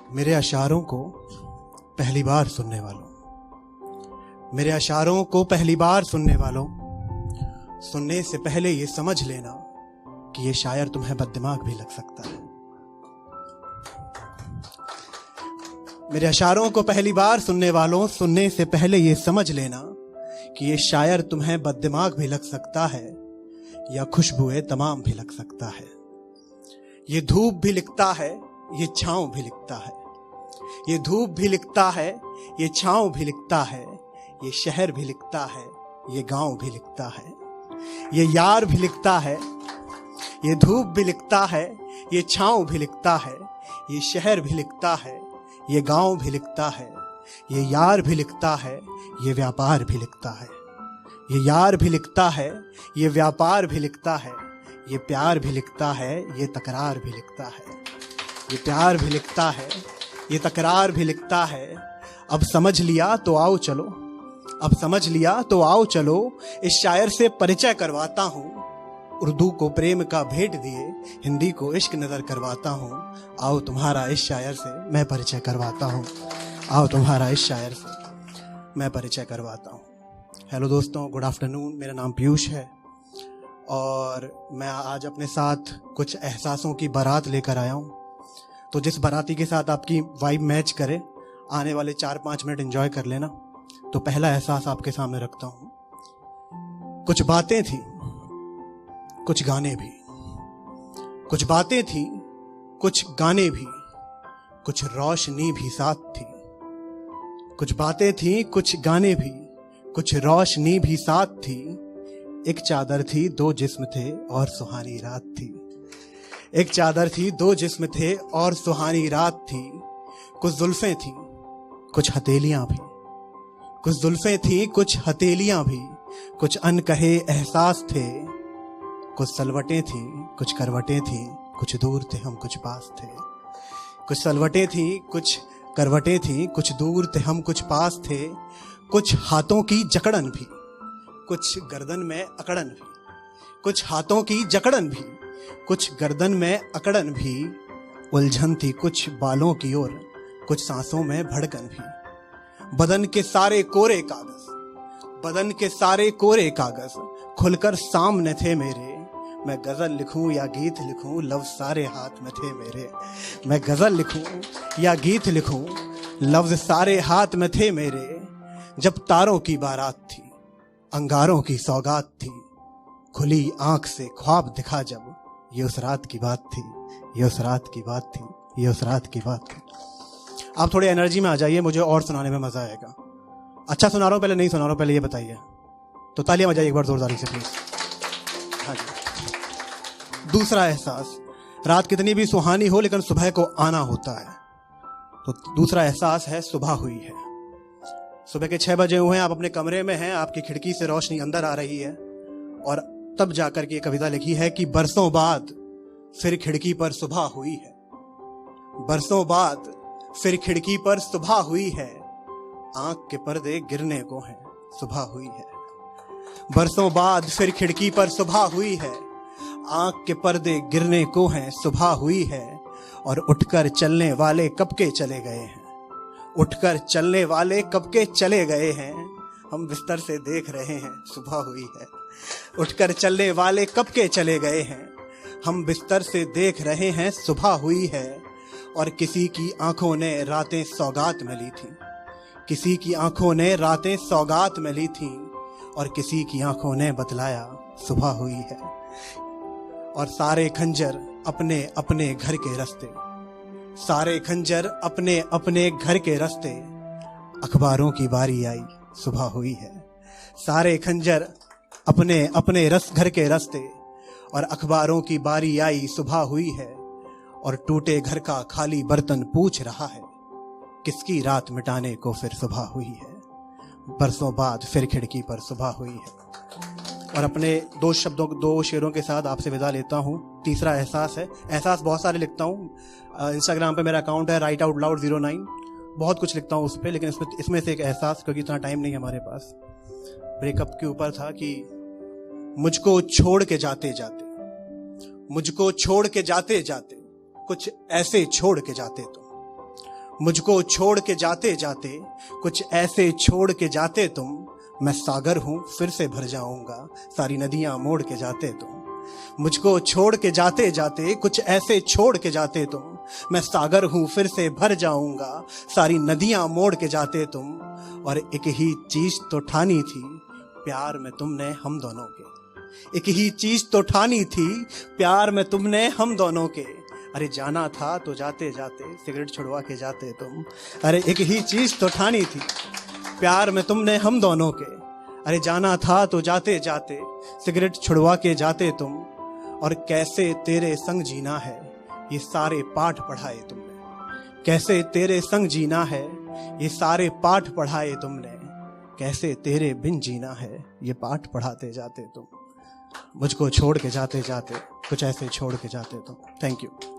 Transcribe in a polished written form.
मेरे अशारों को पहली बार सुनने वालों, मेरे अशारों को पहली बार सुनने वालों, सुनने से पहले ये समझ लेना कि ये शायर तुम्हें बददिमाग भी लग सकता है। मेरे अशारों को पहली बार सुनने वालों, सुनने से पहले ये समझ लेना कि ये शायर तुम्हें बददिमाग भी लग सकता है या खुशबुए तमाम भी लग सकता है। ये धूप भी लिखता है, ये छांव भी लिखता है, ये धूप भी लिखता है, ये छांव भी लिखता है, ये शहर भी लिखता है, ये गांव भी लिखता है, ये यार भी लिखता है, ये धूप भी लिखता है, ये छांव भी लिखता है, ये शहर भी लिखता है, ये गांव भी लिखता है, ये यार भी लिखता है, ये व्यापार भी लिखता है, ये यार भी लिखता है, ये व्यापार भी लिखता है, ये प्यार भी लिखता है, ये तकरार भी लिखता है, ये प्यार भी लिखता है, ये तकरार भी लिखता है। अब समझ लिया तो आओ चलो, अब समझ लिया तो आओ चलो, इस शायर से परिचय करवाता हूँ। उर्दू को प्रेम का भेंट दिए, हिंदी को इश्क नजर करवाता हूँ। आओ तुम्हारा इस शायर से मैं परिचय करवाता हूँ, आओ तुम्हारा इस शायर से मैं परिचय करवाता हूँ। हेलो दोस्तों, गुड आफ्टरनून। मेरा नाम पीयूष है और मैं आज अपने साथ कुछ एहसासों की बारात लेकर आया हूँ। तो जिस बाराती के साथ आपकी वाइब मैच करे, आने वाले 4-5 मिनट एंजॉय कर लेना। तो पहला एहसास आपके सामने रखता हूँ। कुछ बातें थी, कुछ गाने भी, कुछ बातें थी, कुछ गाने भी, कुछ रोशनी भी साथ थी। कुछ बातें थी, कुछ गाने भी, कुछ रोशनी भी साथ थी। एक चादर थी, दो जिस्म थे और सुहानी रात थी। एक चादर थी, दो जिस्म थे और सुहानी रात थी। कुछ जुल्फें थी, कुछ हथेलियां भी, कुछ जुल्फें थी, कुछ हथेलियां भी, कुछ अनकहे एहसास थे। कुछ सलवटें थी, कुछ करवटें थी, कुछ दूर थे हम कुछ पास थे। कुछ सलवटें थी, कुछ करवटें थी, कुछ दूर थे हम कुछ पास थे। कुछ हाथों की जकड़न भी, कुछ गर्दन में अकड़न भी, कुछ हाथों की जकड़न भी, कुछ गर्दन में अकड़न भी। उलझन थी कुछ बालों की ओर, कुछ सांसों में भड़कन भी। बदन के सारे कोरे कागज, बदन के सारे कोरे कागज खुलकर सामने थे मेरे। मैं गजल लिखूं या गीत लिखूं, लफ्ज सारे हाथ में थे मेरे। मैं गजल लिखूं या गीत लिखूं, लफ्ज सारे हाथ में थे मेरे। जब तारों की बारात थी, अंगारों की सौगात थी, खुली आंख से ख्वाब दिखा जब, ये उस रात की बात थी, ये उस रात की बात थी, ये उस रात की बात थी। आप थोड़ी एनर्जी में आ जाइए, मुझे और सुनाने में मजा आएगा। अच्छा सुना रहा हूं पहले, नहीं सुना रहा हूं पहले, ये बताइए। तो तालियां बजाइए एक बार जोरदारी से प्लीज। हाँ जी। दूसरा एहसास, रात कितनी भी सुहानी हो लेकिन सुबह को आना होता है। तो दूसरा एहसास है, सुबह हुई है। सुबह के 6 बजे हुए हैं, आप अपने कमरे में हैं, आपकी खिड़की से रोशनी अंदर आ रही है और तब जाकर के कविता लिखी है कि बरसों बाद फिर खिड़की पर सुबह हुई है। बरसों बाद फिर खिड़की पर सुबह हुई है, आंख के पर्दे गिरने को हैं, सुबह हुई है। बरसों बाद फिर खिड़की पर सुबह हुई है, आंख के पर्दे गिरने को हैं, सुबह हुई है। और उठकर चलने वाले कब के चले गए हैं, उठकर चलने वाले कब के चले गए हैं, हम बिस्तर से देख रहे हैं, सुबह हुई है। उठकर चलने वाले कब के चले गए हैं, हम बिस्तर से देख रहे हैं, सुबह हुई है। और किसी की आंखों ने रातें सौगात में ली थी, किसी की आंखों ने रातें सौगात में ली थी, और किसी की आंखों ने बतलाया सुबह हुई है। और सारे खंजर अपने अपने घर के रास्ते, सारे खंजर अपने अपने घर के रास्ते, अखबारों की बारी आई, सुबह हुई है। सारे खंजर अपने अपने घर के रास्ते और अखबारों की बारी आई, सुबह हुई है। और टूटे घर का खाली बर्तन पूछ रहा है, किसकी रात मिटाने को फिर सुबह हुई है। बरसों बाद फिर खिड़की पर सुबह हुई है। और अपने 2 शेरों के साथ आपसे विदा लेता हूँ। तीसरा एहसास है, एहसास बहुत सारे लिखता हूँ। इंस्टाग्राम पे मेरा अकाउंट है राइट आउट लाउड 09, बहुत कुछ लिखता हूँ उस पर, लेकिन इसमें से एक एहसास, क्योंकि इतना टाइम नहीं है हमारे पास, ब्रेकअप के ऊपर था कि मुझको छोड़ के जाते जाते, मुझको छोड़ के जाते जाते, कुछ ऐसे छोड़ के जाते तुम, मुझको छोड़ के जाते जाते कुछ ऐसे छोड़ के जाते तुम, मैं सागर हूं फिर से भर जाऊंगा, सारी नदियां मोड़ के जाते तुम। मुझको छोड़ के जाते जाते कुछ ऐसे छोड़ के जाते तुम, मैं सागर हूं फिर से भर जाऊंगा, सारी नदियां मोड़ के जाते तुम। और एक ही चीज तो ठानी थी प्यार में तुमने हम दोनों के, एक ही चीज तो ठानी थी प्यार में तुमने हम दोनों के। अरे जाना था तो जाते जाते सिगरेट छुड़वा के जाते तुम। अरे एक ही चीज तो ठानी थी प्यार में तुमने हम दोनों के। अरे जाना था तो जाते जाते सिगरेट छुड़वा के जाते तुम। और कैसे तेरे संग जीना है ये सारे पाठ पढ़ाए तुमने, कैसे तेरे संग जीना है ये सारे पाठ पढ़ाए तुमने, कैसे तेरे बिन जीना है ये पाठ पढ़ाते जाते तुम। मुझको छोड़ के जाते जाते कुछ ऐसे छोड़ के जाते तुम। Thank you.